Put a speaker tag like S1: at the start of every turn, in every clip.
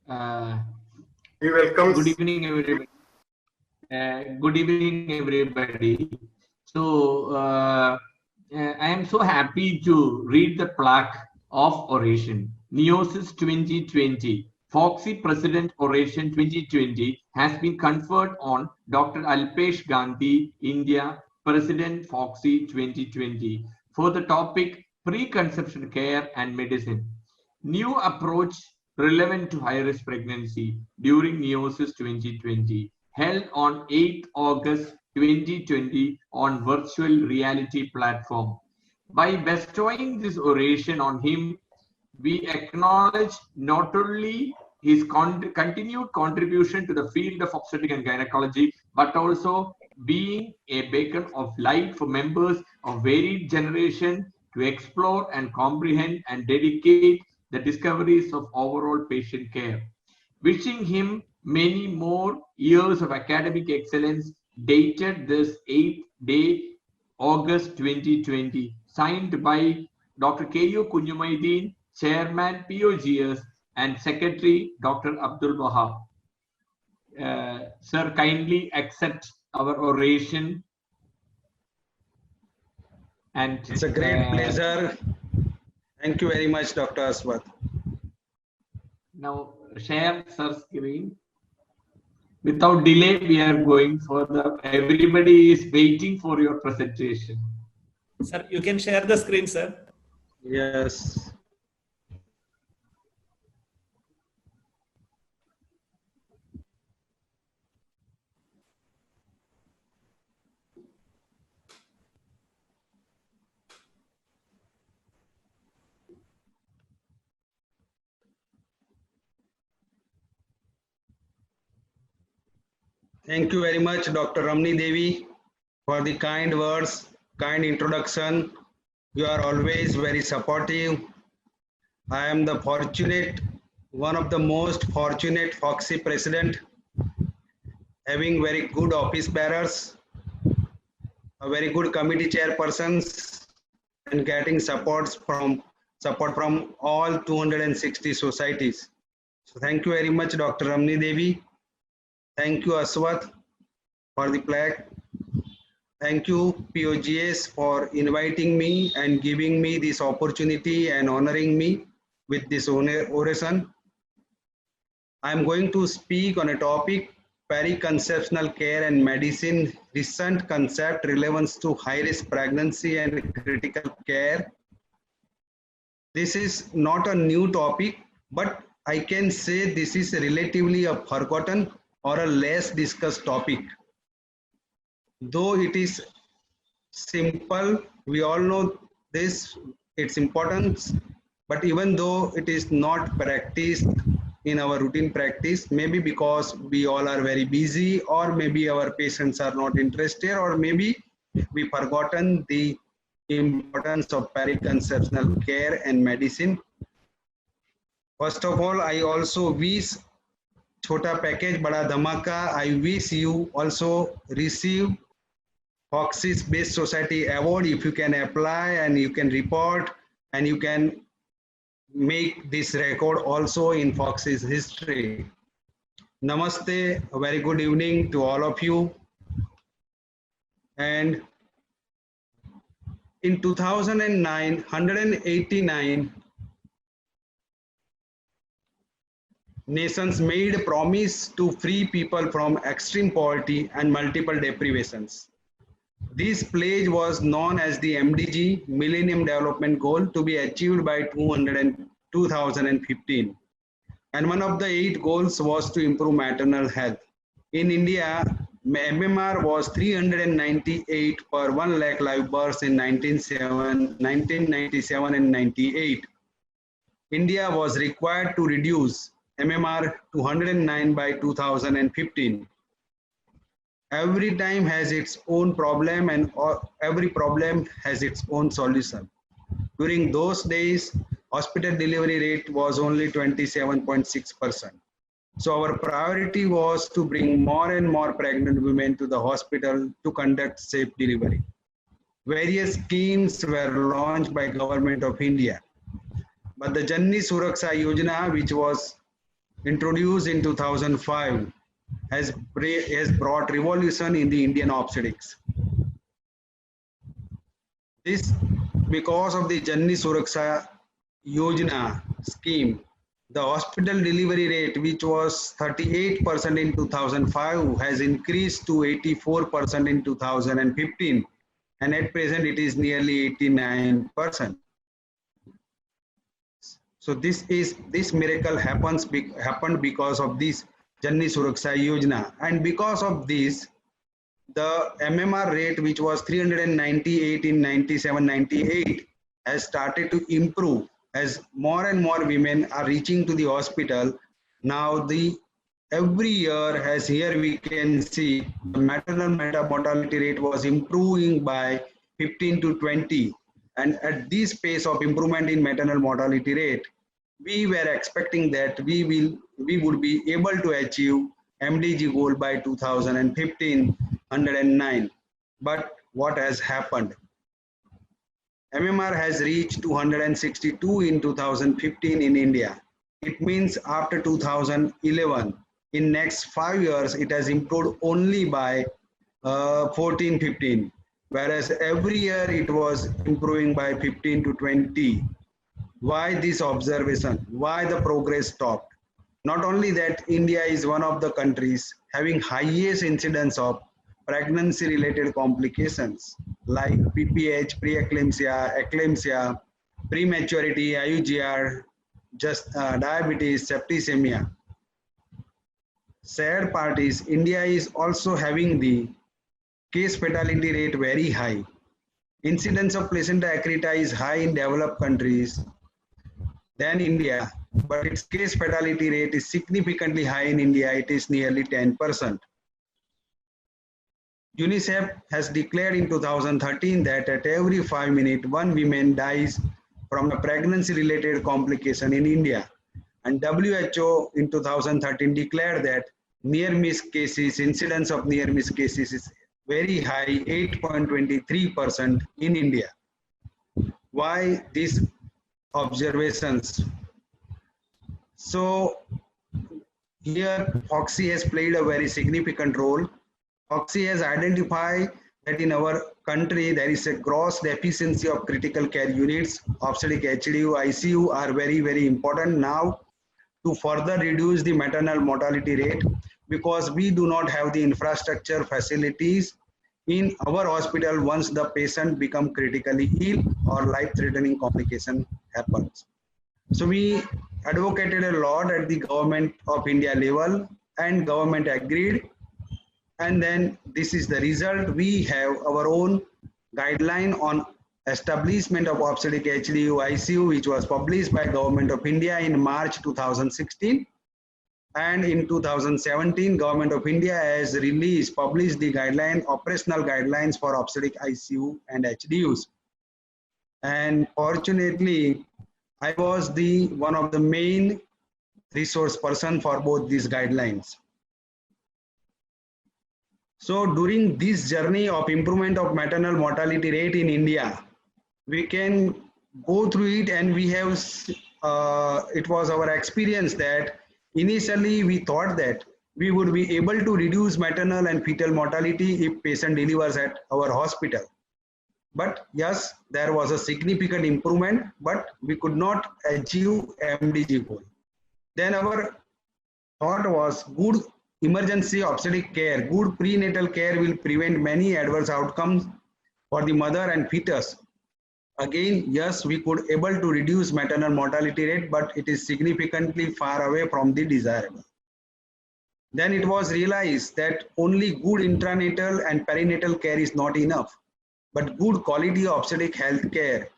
S1: We welcome.
S2: Good evening, everybody. Good evening, everybody. So, I am so happy to read the plaque of oration. Neosis 2020, Foxy President Oration 2020 has been conferred on Dr. Alpesh Gandhi, India, President Foxy 2020, for the topic Preconception Care and Medicine. New approach relevant to high-risk pregnancy during Neosis 2020, held on 8th August 2020 on virtual reality platform. By bestowing this oration on him, we acknowledge not only his continued contribution to the field of obstetrics and gynecology, but also being a beacon of light for members of varied generation to explore and comprehend and dedicate the discoveries of overall patient care. Wishing him many more years of academic excellence, dated this 8th day, August 2020, signed by Dr. K.U. Kunjumaideen, Chairman POGS, and Secretary Dr. Abdul Wahab. Sir, kindly accept our oration. And
S3: it's a great pleasure. Thank you very much, Dr. Aswath.
S2: Now share Sir screen. Without delay, we are going for the. Everybody is waiting for your presentation.
S4: Sir, you can share the screen, sir.
S3: Yes. Thank you very much, Dr. Ramani Devi, for the kind words, kind introduction. You are always very supportive. I am the fortunate, one of the most fortunate Foxy president, having very good office bearers, a very good committee chairpersons, and getting support from all 260 societies. So thank you very much, Dr. Ramani Devi. Thank you, Aswath, for the plaque. Thank you, POGS, for inviting me and giving me this opportunity and honoring me with this oration. I am going to speak on a topic, periconceptional care and medicine, recent concept relevance to high-risk pregnancy and critical care. This is not a new topic, but I can say this is relatively a forgotten or a less discussed topic. Though it is simple, we all know this, its importance, but even though it is not practiced in our routine practice, maybe because we all are very busy, or maybe our patients are not interested, or maybe we forgotten the importance of periconceptional care and medicine. First of all, I also wish Chota Package Bada Dhamaka, I wish you also receive Foxy's Best Society Award if you can apply and you can report and you can make this record also in Foxy's history. Namaste, a very good evening to all of you. And in 2009, 189 nations made a promise to free people from extreme poverty and multiple deprivations. This pledge was known as the MDG, Millennium Development Goal, to be achieved by 2015. And one of the 8 goals was to improve maternal health. In India, MMR was 398 per 1 lakh live births in 1997 and 98. India was required to reduce MMR to 109 by 2015. Every time has its own problem and every problem has its own solution. During those days, hospital delivery rate was only 27.6%. So our priority was to bring more and more pregnant women to the hospital to conduct safe delivery. Various schemes were launched by Government of India. But the Janni Suraksha Yojana, which was introduced in 2005, has brought revolution in the Indian obstetrics. This because of the Janni Suraksha Yojana scheme, the hospital delivery rate, which was 38% in 2005, has increased to 84% in 2015, and at present it is nearly 89%. So this miracle happened because of this Janni Suraksha Yojana, and because of this, the MMR rate, which was 398 in 97-98, has started to improve as more and more women are reaching to the hospital. Now every year, as here we can see, the maternal mortality rate was improving by 15 to 20, and at this pace of improvement in maternal mortality rate, we were expecting that we would be able to achieve MDG goal by 2015, 109. But what has happened? MMR has reached 262 in 2015 in India. It means after 2011, in next 5 years, it has improved only by 14, 15. Whereas every year it was improving by 15 to 20. Why this observation? Why the progress stopped? Not only that, India is one of the countries having highest incidence of pregnancy-related complications like PPH, preeclampsia, eclampsia, prematurity, IUGR, diabetes, septicemia. Sad part is India is also having the case fatality rate very high. Incidence of placenta accreta is high in developed countries than India, but its case fatality rate is significantly high in India. It is nearly 10%. UNICEF has declared in 2013 that at every 5 minutes, one woman dies from a pregnancy-related complication in India. And WHO in 2013 declared that near-miss cases, incidence of near-miss cases is very high, 8.23% in India. Why these observations? So here Oxy has played a very significant role. Oxy has identified that in our country there is a gross deficiency of critical care units. Obstetric HDU, ICU are very, very important now to further reduce the maternal mortality rate, because we do not have the infrastructure facilities in our hospital once the patient become critically ill or life-threatening complication happens. So we advocated a lot at the Government of India level, and government agreed. And then this is the result. We have our own guideline on establishment of obstetric HDU ICU, which was published by Government of India in March 2016. And in 2017, Government of India has published the operational guidelines for obstetric ICU and HDUs. And fortunately, I was one of the main resource person for both these guidelines. So during this journey of improvement of maternal mortality rate in India, we can go through it, and we have, it was our experience that initially we thought that we would be able to reduce maternal and fetal mortality if patient delivers at our hospital. But yes, there was a significant improvement, but we could not achieve MDG goal. Then our thought was good emergency obstetric care, good prenatal care will prevent many adverse outcomes for the mother and fetus. Again, yes, we could able to reduce maternal mortality rate, but it is significantly far away from the desirable. Then it was realized that only good intranatal and perinatal care is not enough, but good quality obstetric health care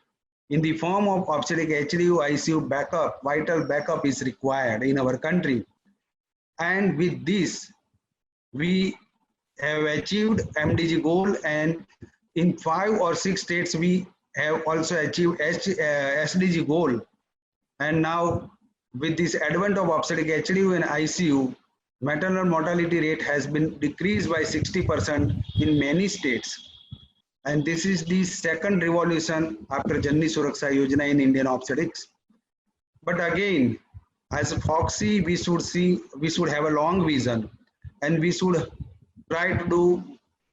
S3: in the form of obstetric HDU ICU backup, vital backup is required in our country. And with this, we have achieved MDG goal, and in 5 or 6 states, we have also achieved SDG goal. And now with this advent of obstetric HDU and ICU, maternal mortality rate has been decreased by 60% in many states. And this is the second revolution after Janni Suraksha Yojana in Indian obstetrics. But again, As Foxy, we should have a long vision, and we should try to do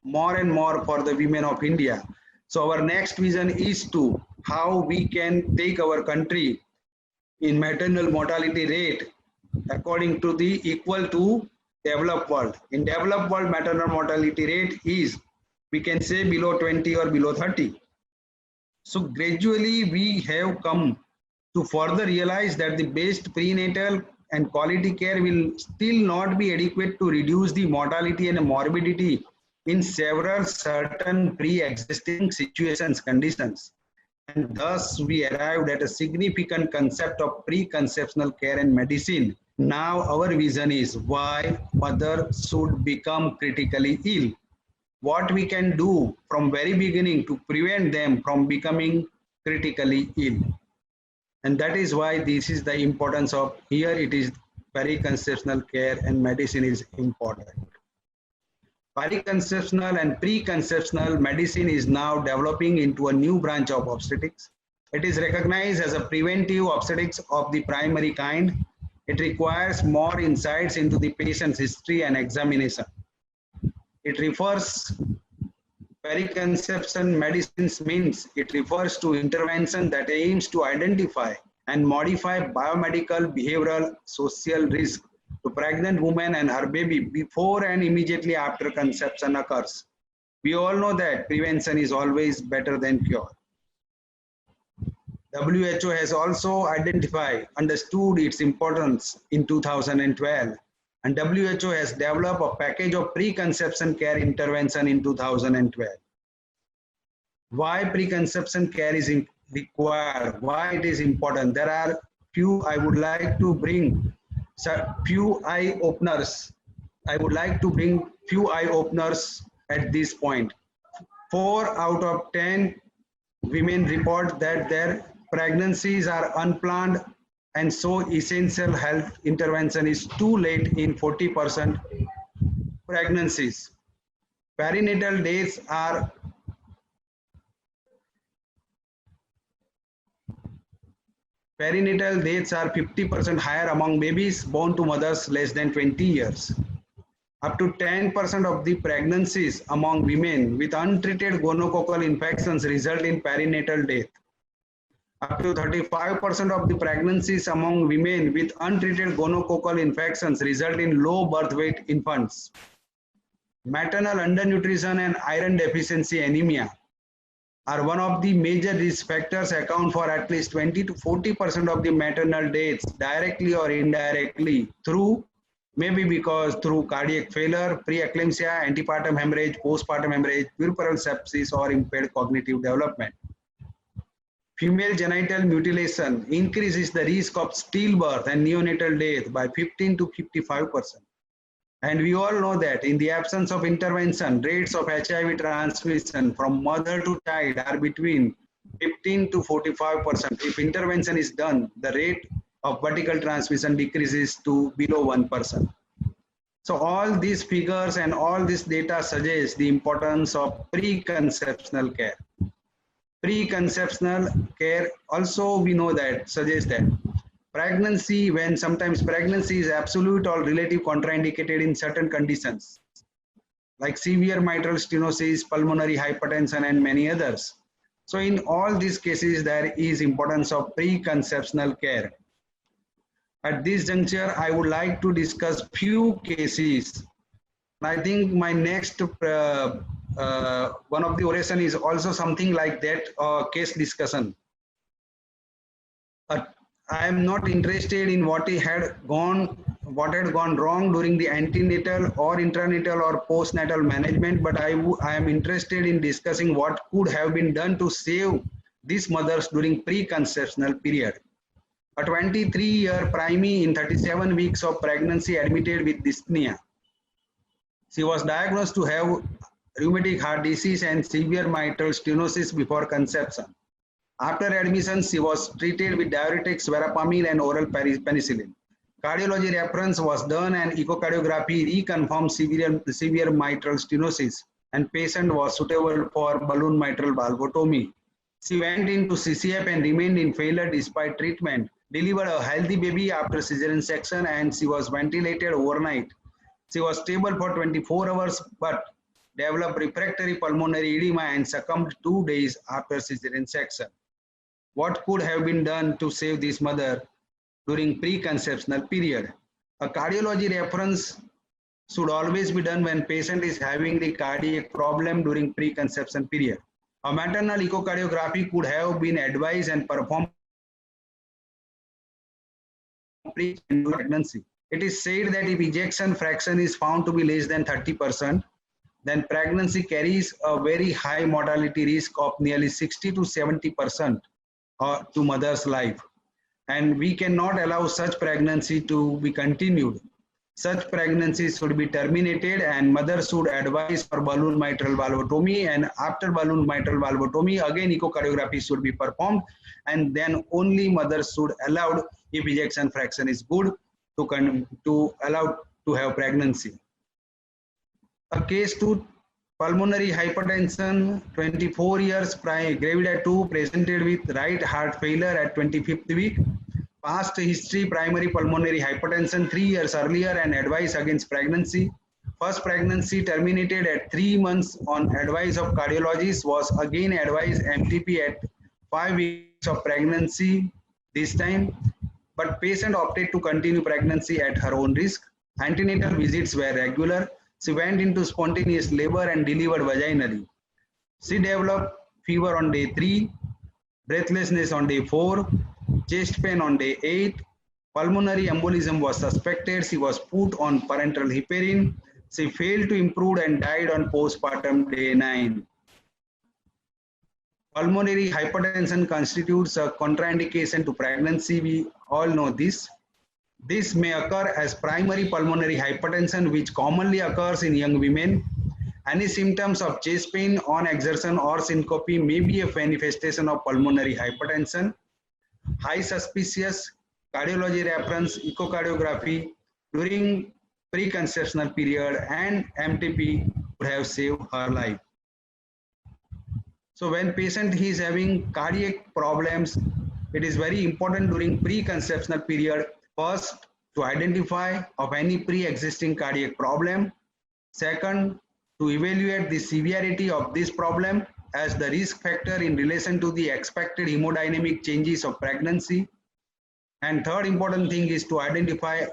S3: more and more for the women of India. So our next vision is to how we can take our country in maternal mortality rate according to the equal to developed world. In developed world, maternal mortality rate is, we can say, below 20 or below 30. So gradually we have come to further realize that the best prenatal and quality care will still not be adequate to reduce the mortality and morbidity in several certain pre-existing situations, conditions. And thus we arrived at a significant concept of preconceptional care and medicine. Now our vision is why mother should become critically ill. What we can do from very beginning to prevent them from becoming critically ill. And that is why this is the importance of, here it is, periconceptional care and medicine is important. Periconceptional and preconceptional medicine is now developing into a new branch of obstetrics. It is recognized as a preventive obstetrics of the primary kind. It requires more insights into the patient's history and examination. It refers, periconception medicines means it refers to intervention that aims to identify and modify biomedical, behavioral, social risk to pregnant woman and her baby before and immediately after conception occurs. We all know that prevention is always better than cure. WHO has also understood its importance in 2012, and WHO has developed a package of preconception care intervention in 2012. Why preconception care is required? Why it is important? There are few, I would like to bring few eye openers. I would like to bring few eye openers at this point. 4 out of 10 women report that their pregnancies are unplanned, and so essential health intervention is too late in 40% pregnancies. Perinatal deaths are Perinatal deaths are 50% higher among babies born to mothers less than 20 years. Up to 10% of the pregnancies among women with untreated gonococcal infections result in perinatal death. Up to 35% of the pregnancies among women with untreated gonococcal infections result in low birth weight infants. Maternal undernutrition and iron deficiency anemia are one of the major risk factors, account for at least 20 to 40% of the maternal deaths directly or indirectly through, maybe because through cardiac failure, preeclampsia, antepartum hemorrhage, postpartum hemorrhage, puerperal sepsis, or impaired cognitive development. Female genital mutilation increases the risk of stillbirth and neonatal death by 15 to 55%. And we all know that in the absence of intervention, rates of HIV transmission from mother to child are between 15 to 45%. If intervention is done, the rate of vertical transmission decreases to below 1%. So all these figures and all this data suggest the importance of preconceptional care. Preconceptional care also, we know that, suggests that pregnancy, when sometimes pregnancy is absolute or relative contraindicated in certain conditions, like severe mitral stenosis, pulmonary hypertension, and many others. So in all these cases, there is importance of preconceptional care. At this juncture, I would like to discuss few cases. I think my next one of the oration is also something like that, case discussion. I am not interested in what had gone wrong during the antenatal or intranatal or postnatal management, but I am interested in discussing what could have been done to save these mothers during preconceptional period. A 23-year preemie in 37 weeks of pregnancy admitted with dyspnea. She was diagnosed to have rheumatic heart disease and severe mitral stenosis before conception. After admission, she was treated with diuretics, verapamil, and oral penicillin. Cardiology reference was done and echocardiography reconfirmed severe mitral stenosis, and patient was suitable for balloon mitral valvotomy. She went into CCF and remained in failure despite treatment. delivered a healthy baby after cesarean section, and she was ventilated overnight. She was stable for 24 hours but developed refractory pulmonary edema and succumbed 2 days after cesarean section. What could have been done to save this mother during preconceptional period? A cardiology reference should always be done when patient is having the cardiac problem during preconception period. A maternal echocardiography could have been advised and performed pregnancy. It is said that if ejection fraction is found to be less than 30%, then pregnancy carries a very high mortality risk of nearly 60 to 70% to mother's life. And we cannot allow such pregnancy to be continued. Such pregnancies should be terminated, and mother should advise for balloon mitral valvotomy, and after balloon mitral valvotomy again echocardiography should be performed, and then only mother should allow, if ejection fraction is good, to allow to have pregnancy. A case 2, pulmonary hypertension, 24 years, gravida 2, presented with right heart failure at 25th week. Past history, primary pulmonary hypertension 3 years earlier, and advice against pregnancy. First pregnancy terminated at 3 months on advice of cardiologist, was again advised MTP at 5 weeks of pregnancy this time, but patient opted to continue pregnancy at her own risk. Antenatal visits were regular. She went into spontaneous labor and delivered vaginally. She developed fever on day 3, breathlessness on day 4, chest pain on day 8, pulmonary embolism was suspected. She was put on parenteral heparin. She failed to improve and died on postpartum day 9. Pulmonary hypertension constitutes a contraindication to pregnancy. We all know this. This may occur as primary pulmonary hypertension, which commonly occurs in young women. Any symptoms of chest pain on exertion or syncope may be a manifestation of pulmonary hypertension. High suspicious cardiology reference echocardiography during preconceptional period and MTP would have saved her life. So when patient is having cardiac problems, it is very important during preconceptional period, first to identify of any pre-existing cardiac problem, second to evaluate the severity of this problem as the risk factor in relation to the expected hemodynamic changes of pregnancy, and third important thing is to identify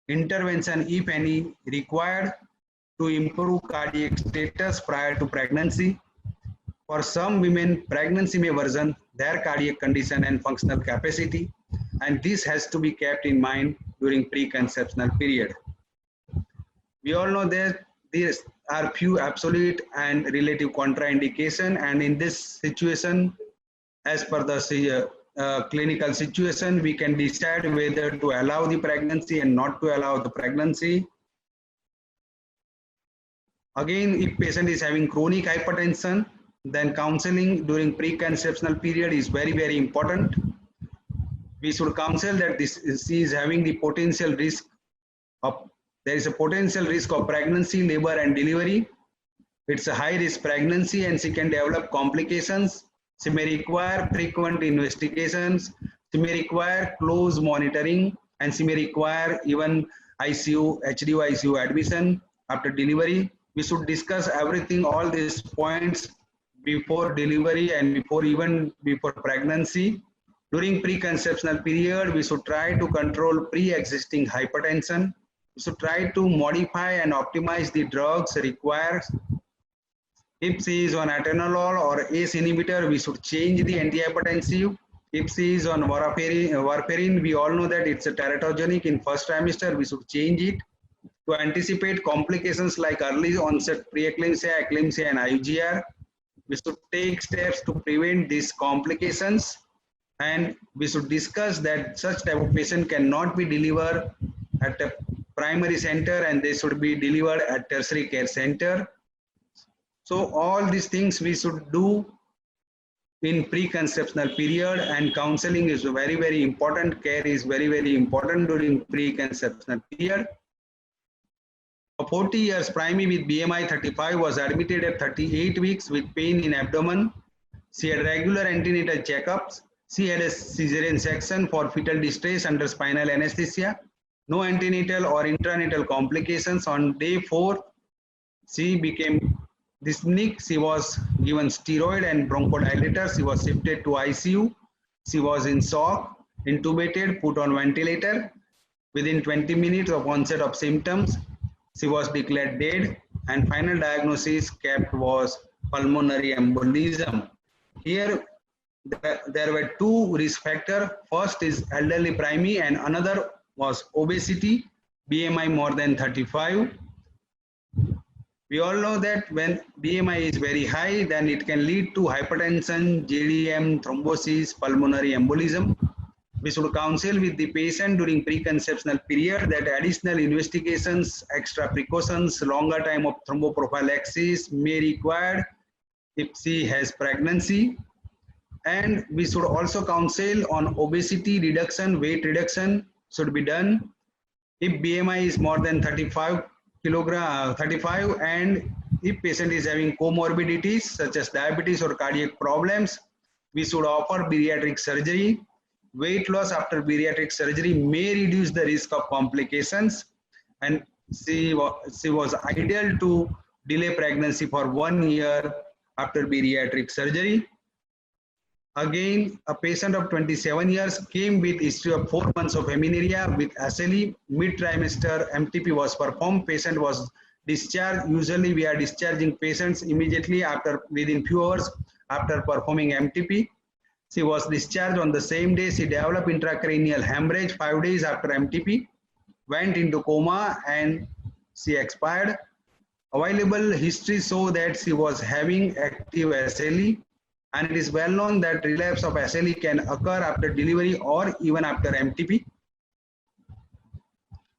S3: intervention, if any, required to improve cardiac status prior to pregnancy. For some women, pregnancy may worsen their cardiac condition and functional capacity, and this has to be kept in mind during preconceptional period. We all know that there are few absolute and relative contraindication, and in this situation, as per the clinical situation, we can decide whether to allow the pregnancy and not to allow the pregnancy. Again, if patient is having chronic hypertension, then counseling during preconceptional period is very, very important. We should counsel that she is having the potential risk of, there is a potential risk of pregnancy, labor and delivery. It's a high risk pregnancy and she can develop complications. She may require frequent investigations. She may require close monitoring, and she may require even ICU, HDU ICU admission after delivery. We should discuss everything, all these points before delivery and before pregnancy. During preconceptional period, we should try to control pre-existing hypertension. We should try to modify and optimize the drugs required. If she is on atenolol or ACE inhibitor, we should change the antihypertensive. If she is on warfarin, we all know that it's a teratogenic in first trimester, we should change it. To anticipate complications like early onset preeclampsia, eclampsia and IUGR, we should take steps to prevent these complications, and we should discuss that such type of patient cannot be delivered at a primary center and they should be delivered at tertiary care center. So all these things we should do in preconceptional period, and counseling is very, very important. Care is very, very important during preconceptional period. A 40 years primary with BMI 35 was admitted at 38 weeks with pain in abdomen. She had regular antenatal checkups. She had a cesarean section for fetal distress under spinal anesthesia. No antenatal or intranatal complications. On day 4, she became dyspneic. She was given steroid and bronchodilator. She was shifted to ICU. She was in shock, intubated, put on ventilator. Within 20 minutes of onset of symptoms, she was declared dead, and final diagnosis kept was pulmonary embolism. Here, there were 2 risk factors. First is elderly primary, and another was obesity, BMI more than 35. We all know that when BMI is very high, then it can lead to hypertension, JDM, thrombosis, pulmonary embolism. We should counsel with the patient during preconceptional period that additional investigations, extra precautions, longer time of thromboprophylaxis may be required if she has pregnancy. And we should also counsel on obesity reduction, weight reduction should be done. If BMI is more than 35 and if patient is having comorbidities such as diabetes or cardiac problems, we should offer bariatric surgery. Weight loss after bariatric surgery may reduce the risk of complications, and she was ideal to delay pregnancy for 1 year after bariatric surgery. Again, a patient of 27 years came with history of 4 months of amenorrhea with SLE. Mid-trimester MTP was performed. Patient was discharged. Usually we are discharging patients immediately after, within few hours after performing MTP. She was discharged on the same day. She developed intracranial hemorrhage 5 days after MTP, went into coma, and she expired. Available history show that she was having active SLE, and it is well known that relapse of SLE can occur after delivery or even after MTP.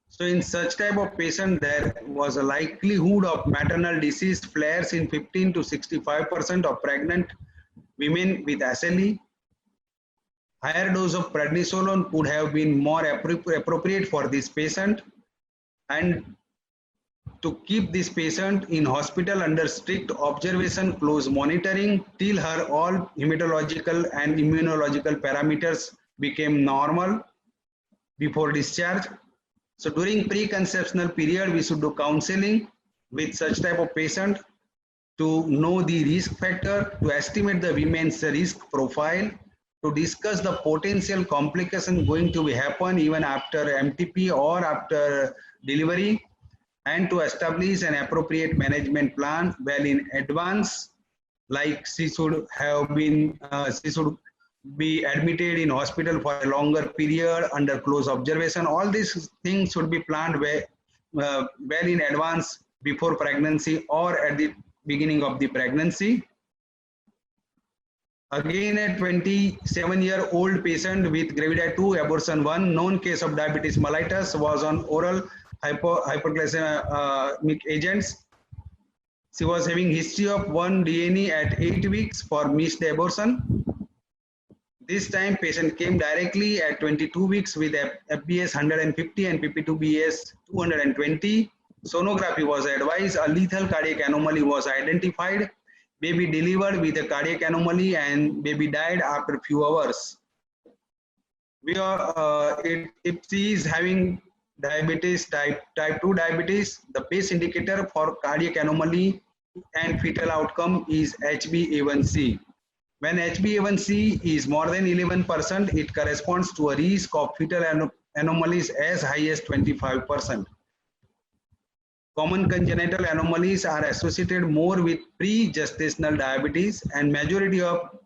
S3: So in such type of patient, there was a likelihood of maternal disease flares in 15 to 65% of pregnant women with SLE. Higher dose of prednisolone could have been more appropriate for this patient, and to keep this patient in hospital under strict observation, close monitoring till her all hematological and immunological parameters became normal before discharge. So during preconceptional period, we should do counseling with such type of patient to know the risk factor, to estimate the women's risk profile, to discuss the potential complication going to happen even after MTP or after delivery, and to establish an appropriate management plan well in advance, like she should be admitted in hospital for a longer period under close observation. All these things should be planned well in advance before pregnancy or at the beginning of the pregnancy. Again, a 27-year-old patient with Gravida 2 abortion 1, known case of diabetes mellitus, was on oral hypoglycemic agents. She was having history of 1 DNA at 8 weeks for missed abortion. This time patient came directly at 22 weeks with FBS 150 and PP2BS 220. Sonography was advised. A lethal cardiac anomaly was identified. Baby delivered with a cardiac anomaly and baby died after a few hours. If she is having diabetes, type 2 diabetes, the base indicator for cardiac anomaly and fetal outcome is HbA1c. When HbA1c is more than 11%, it corresponds to a risk of fetal anomalies as high as 25%. Common congenital anomalies are associated more with pre-gestational diabetes, and majority of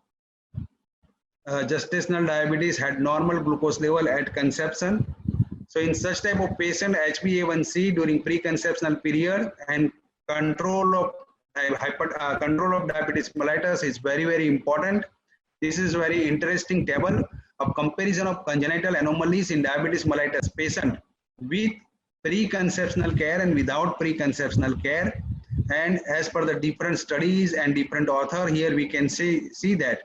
S3: gestational diabetes had normal glucose level at conception. So in such type of patient, HbA1c during preconceptional period and control of diabetes mellitus is very, very important. This is very interesting table of comparison of congenital anomalies in diabetes mellitus patient with preconceptional care and without preconceptional care. And as per the different studies and different author, here we can see that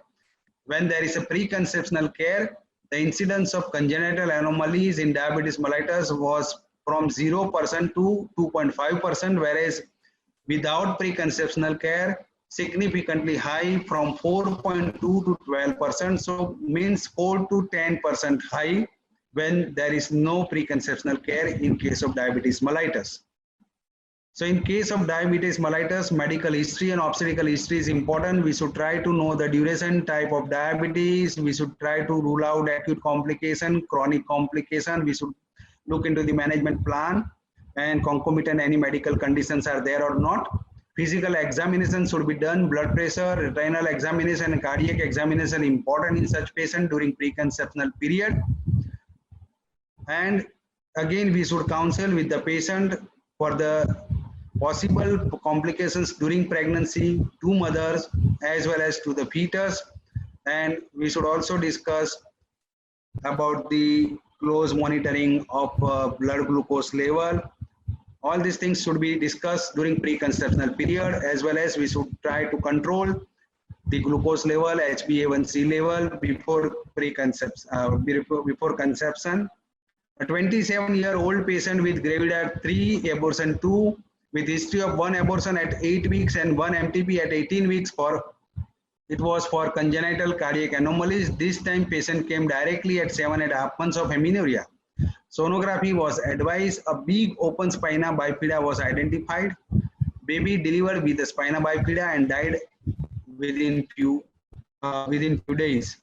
S3: when there is a preconceptional care, the incidence of congenital anomalies in diabetes mellitus was from 0% to 2.5%, whereas without preconceptional care, significantly high from 4.2 to 12%. So means 4 to 10% high when there is no preconceptional care in case of diabetes mellitus. So in case of diabetes mellitus, medical history and obstetrical history is important. We should try to know the duration, type of diabetes. We should try to rule out acute complication, chronic complication. We should look into the management plan and concomitant any medical conditions are there or not. Physical examination should be done, blood pressure, renal examination, and cardiac examination important in such patient during preconceptional period. And again, we should counsel with the patient for the possible complications during pregnancy to mothers as well as to the fetus. And we should also discuss about the close monitoring of blood glucose level. All these things should be discussed during preconceptional period, as well as we should try to control the glucose level, HbA1c level before conception. A 27-year-old patient with gravidae 3, abortion 2, with history of 1 abortion at 8 weeks and 1 MTP at 18 weeks it was for congenital cardiac anomalies. This time patient came directly at 7.5 months of amenorrhea. Sonography was advised. A big open spina bifida was identified. Baby delivered with the spina bifida and died within few days.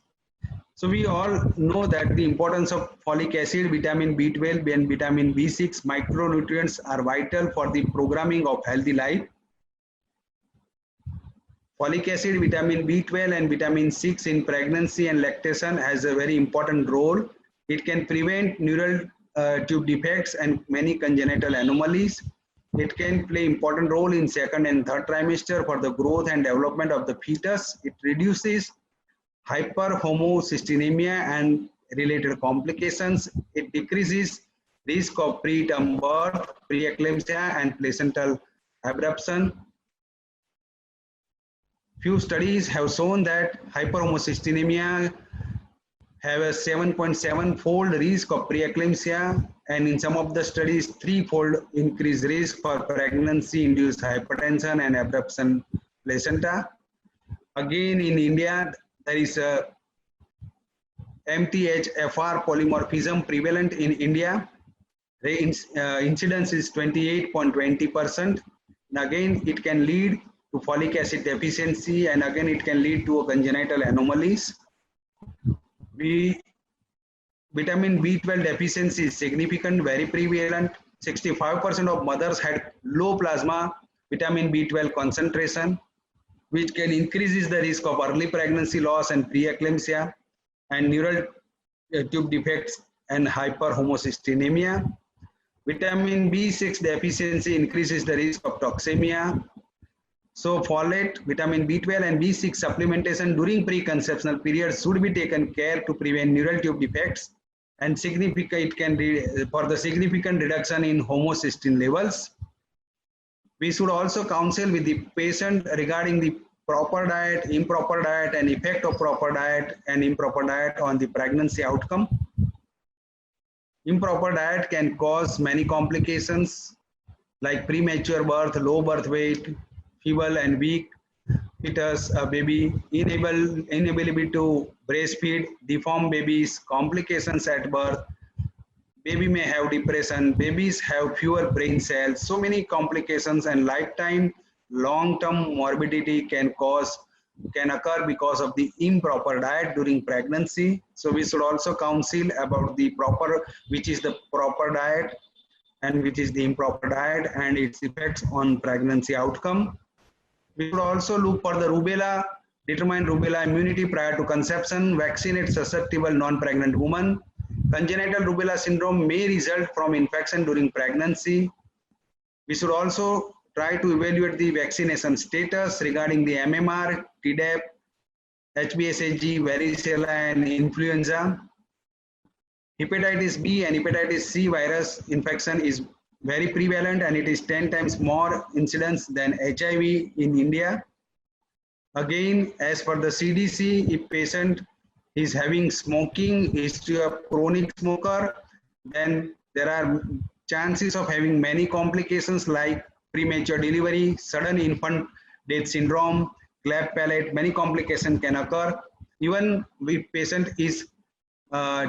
S3: So we all know that the importance of folic acid, vitamin B12 and vitamin B6 micronutrients are vital for the programming of healthy life. Folic acid, vitamin B12 and vitamin 6 in pregnancy and lactation has a very important role. It can prevent neural tube defects and many congenital anomalies. It can play important role in second and third trimester for the growth and development of the fetus. It reduces hyperhomocystinemia and related complications. It decreases risk of preterm birth, preeclampsia and placental abruption. Few studies have shown that hyperhomocystinemia have a 7.7-fold risk of preeclampsia, and in some of the studies 3-fold increased risk for pregnancy-induced hypertension and abruption placenta. Again, in India, there is a MTHFR polymorphism prevalent in India. The incidence is 28.20%. And again, it can lead to folic acid deficiency, and again, it can lead to congenital anomalies. Vitamin B12 deficiency is significant, very prevalent. 65% of mothers had low plasma vitamin B12 concentration, which can increases the risk of early pregnancy loss and preeclampsia and neural tube defects and hyperhomocystinemia. Vitamin B6 deficiency increases the risk of toxemia. So folate, vitamin B12 and B6 supplementation during preconceptional period should be taken care to prevent neural tube defects, and it can for the significant reduction in homocysteine levels. We should also counsel with the patient regarding the proper diet, improper diet, and effect of proper diet and improper diet on the pregnancy outcome. Improper diet can cause many complications like premature birth, low birth weight, feeble and weak fetus, baby, inability to breastfeed, deformed babies, complications at birth. Baby may have depression, babies have fewer brain cells, so many complications, and lifetime long-term morbidity can occur because of the improper diet during pregnancy. So we should also counsel about the which is the proper diet and which is the improper diet and its effects on pregnancy outcome. We should also look for the rubella, determine rubella immunity prior to conception, vaccinate susceptible non-pregnant women. Congenital rubella syndrome may result from infection during pregnancy. We should also try to evaluate the vaccination status regarding the MMR, Tdap, HBsAg, varicella and influenza. Hepatitis B and hepatitis C virus infection is very prevalent, and it is 10 times more incidence than HIV in India. Again, as per the CDC, if patient is having smoking, history of chronic smoker, then there are chances of having many complications like premature delivery, sudden infant death syndrome, cleft palate, many complications can occur. Even if patient is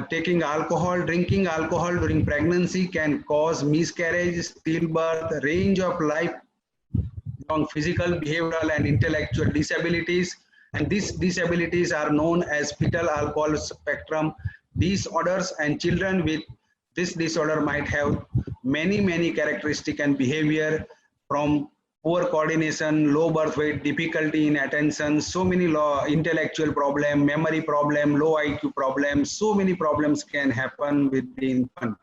S3: taking alcohol, drinking alcohol during pregnancy can cause miscarriage, stillbirth, range of lifelong physical, behavioral, and intellectual disabilities. And these disabilities are known as fetal alcohol spectrum disorders, and children with this disorder might have many characteristics and behavior, from poor coordination, low birth weight, difficulty in attention, so many intellectual problem, memory problem, low IQ problems, so many problems can happen with the infant.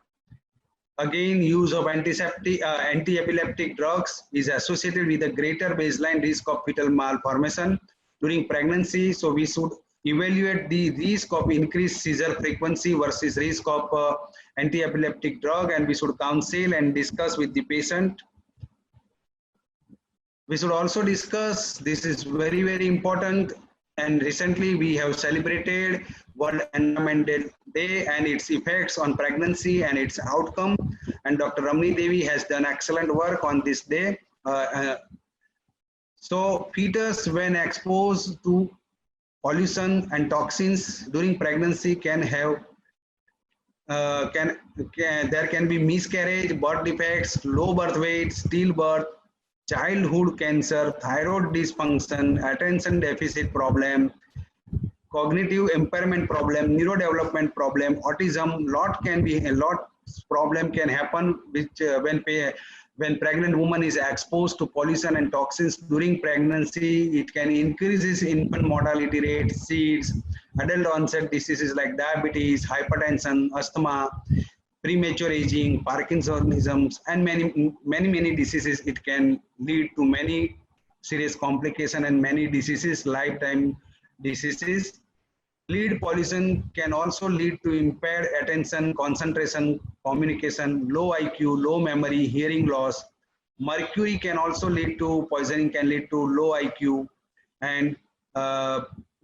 S3: Again, use of anti-epileptic drugs is associated with a greater baseline risk of fetal malformation during pregnancy. So we should evaluate the risk of increased seizure frequency versus risk of anti-epileptic drug, and we should counsel and discuss with the patient. We should also discuss, this is very important, and recently we have celebrated World Environment Day and its effects on pregnancy and its outcome, and Dr. Ramani Devi has done excellent work on this day. So fetus, when exposed to pollution and toxins during pregnancy, can have there can be miscarriage, birth defects, low birth weight, stillbirth, childhood cancer, thyroid dysfunction, attention deficit problem, cognitive impairment problem, neurodevelopment problem, autism. A lot problem can happen which when pregnant woman is exposed to pollution and toxins during pregnancy. It can increase infant mortality rate, SIDS, adult onset diseases like diabetes, hypertension, asthma, premature aging, Parkinsonism, and many diseases. It can lead to many serious complications and many diseases, lifetime diseases. Lead pollution can also lead to impaired attention, concentration, communication, low IQ, low memory, hearing loss. Mercury can also lead to poisoning, can lead to low IQ and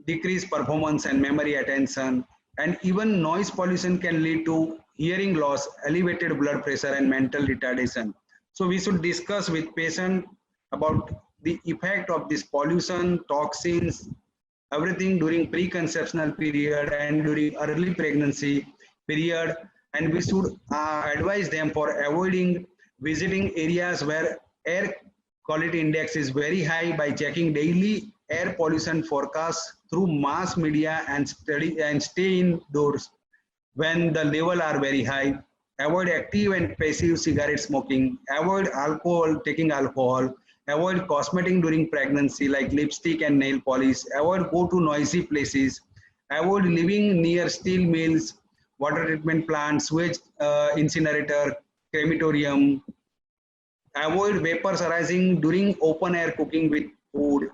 S3: decreased performance and memory, attention. And even noise pollution can lead to hearing loss, elevated blood pressure, and mental retardation. So we should discuss with patient about the effect of this pollution, toxins, everything during preconceptional period and during early pregnancy period. And we should advise them for avoiding visiting areas where air quality index is very high by checking daily air pollution forecasts through mass media and stay indoors when the level are very high. Avoid active and passive cigarette smoking. Avoid taking alcohol. Avoid cosmetic during pregnancy like lipstick and nail polish. Avoid go to noisy places. Avoid living near steel mills, water treatment plants, sewage incinerator, crematorium. Avoid vapors arising during open air cooking with wood.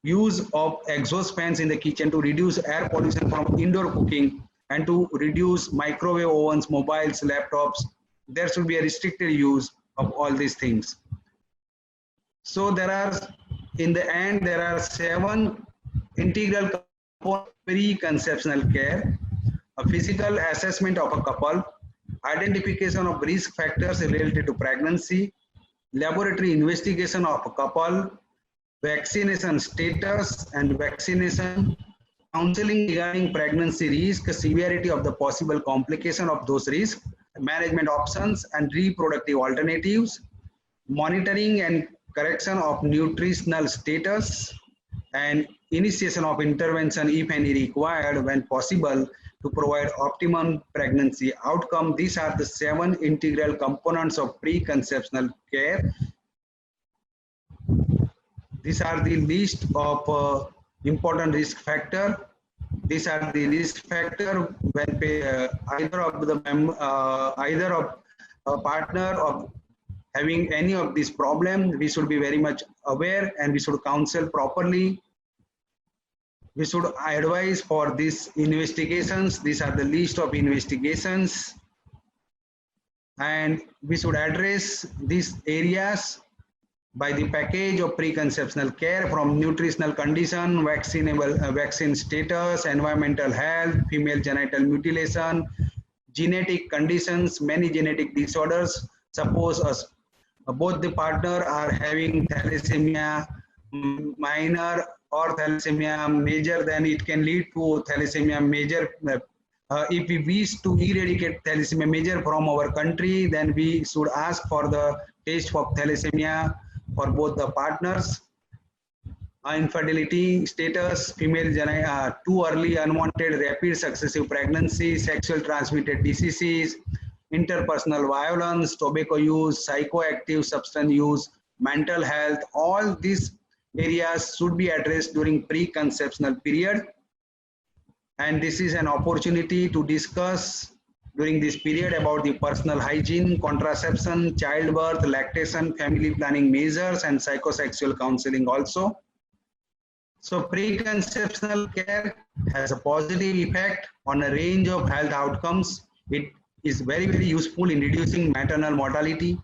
S3: Use of exhaust fans in the kitchen to reduce air pollution from indoor cooking and to reduce microwave ovens, mobiles, laptops. There should be a restricted use of all these things. So in the end, there are 7 integral components of preconceptional care: a physical assessment of a couple, identification of risk factors related to pregnancy, laboratory investigation of a couple, vaccination status and vaccination, counseling regarding pregnancy risk, severity of the possible complication of those risks, management options and reproductive alternatives, monitoring and correction of nutritional status, and initiation of intervention if any required when possible to provide optimum pregnancy outcome. These are the 7 integral components of preconceptional care. These are the list of important risk factor. These are the risk factor when either of a partner of having any of these problems. We should be very much aware and we should counsel properly. We should advise for these investigations. These are the list of investigations, and we should address these areas by the package of preconceptional care from nutritional condition, vaccine status, environmental health, female genital mutilation, genetic conditions, many genetic disorders. Suppose both the partner are having thalassemia minor or thalassemia major, then it can lead to thalassemia major. If we wish to eradicate thalassemia major from our country, then we should ask for the test of thalassemia for both the partners. Infertility status, female too early unwanted rapid successive pregnancy, sexual transmitted diseases, interpersonal violence, tobacco use, psychoactive substance use, mental health, all these areas should be addressed during preconceptional period. And this is an opportunity to discuss during this period about the personal hygiene, contraception, childbirth, lactation, family planning measures, and psychosexual counseling also. So preconceptional care has a positive effect on a range of health outcomes. It is very, very useful in reducing maternal mortality,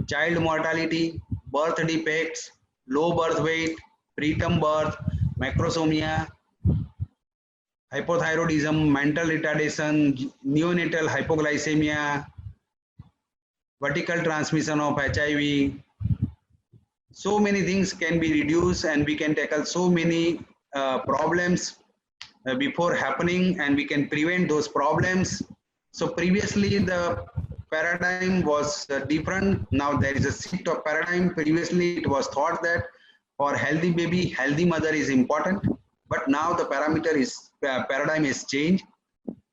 S3: child mortality, birth defects, low birth weight, preterm birth, macrosomia, hypothyroidism, mental retardation, neonatal hypoglycemia, vertical transmission of HIV. So many things can be reduced, and we can tackle so many problems before happening, and we can prevent those problems. So previously the paradigm was different. Now there is a shift of paradigm. Previously it was thought that for healthy baby, healthy mother is important, but now the paradigm is changed,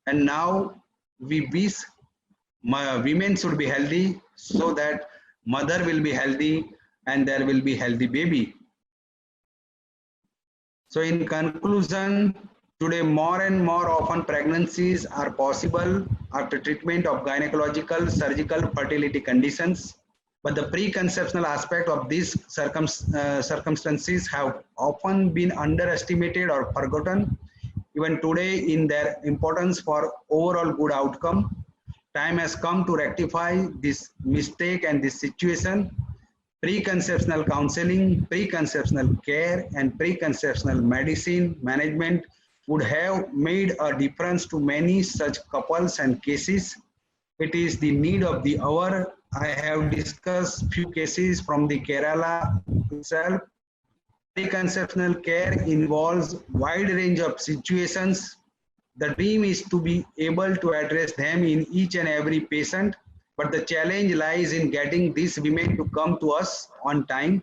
S3: and now we wish women should be healthy so that mother will be healthy and there will be healthy baby. So in conclusion, today more and more often pregnancies are possible after treatment of gynecological, surgical fertility conditions. But the preconceptional aspect of these circumstances have often been underestimated or forgotten, even today, in their importance for overall good outcome. Time has come to rectify this mistake and this situation. Preconceptional counseling, preconceptional care, and preconceptional medicine management would have made a difference to many such couples and cases. It is the need of the hour. I have discussed few cases from the Kerala itself. Preconceptional care involves wide range of situations. The dream is to be able to address them in each and every patient, but the challenge lies in getting these women to come to us on time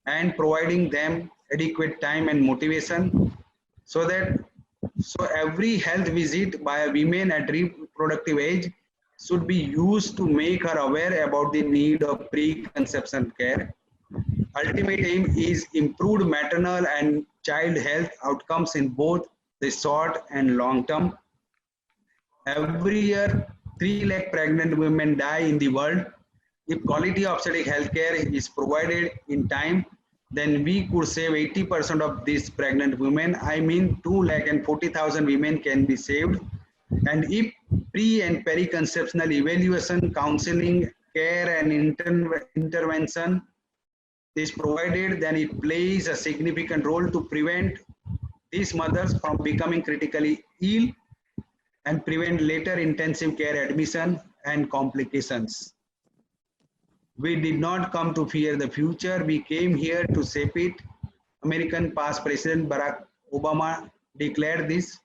S3: and providing them adequate time and motivation, so every health visit by a woman at reproductive age should be used to make her aware about the need of preconception care. Ultimate aim is improved maternal and child health outcomes in both the short and long term. Every year, 3 lakh pregnant women die in the world. If quality obstetric healthcare is provided in time, then we could save 80% of these pregnant women. I mean, 2,40,000 women can be saved. And if pre and periconceptional evaluation, counseling, care, and intervention is provided, then it plays a significant role to prevent these mothers from becoming critically ill and prevent later intensive care admission and complications. We did not come to fear the future. We came here to shape it. American past President Barack Obama declared this,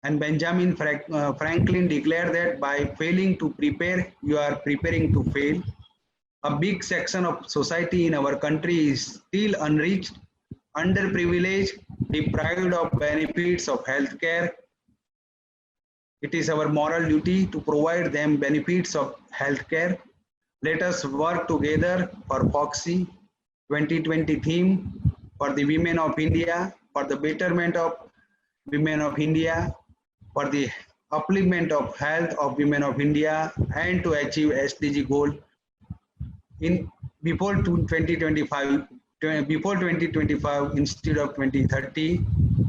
S3: and Benjamin Franklin declared that by failing to prepare, you are preparing to fail. A big section of society in our country is still unreached, underprivileged, deprived of benefits of healthcare. It is our moral duty to provide them benefits of healthcare. Let us work together for FOXY 2020 theme for the women of India, for the betterment of women of India, for the upliftment of health of women of India, and to achieve SDG goal before 2025 instead of 2030.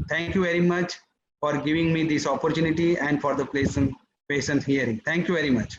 S3: Thank you very much for giving me this opportunity and for the patient hearing. Thank you very much.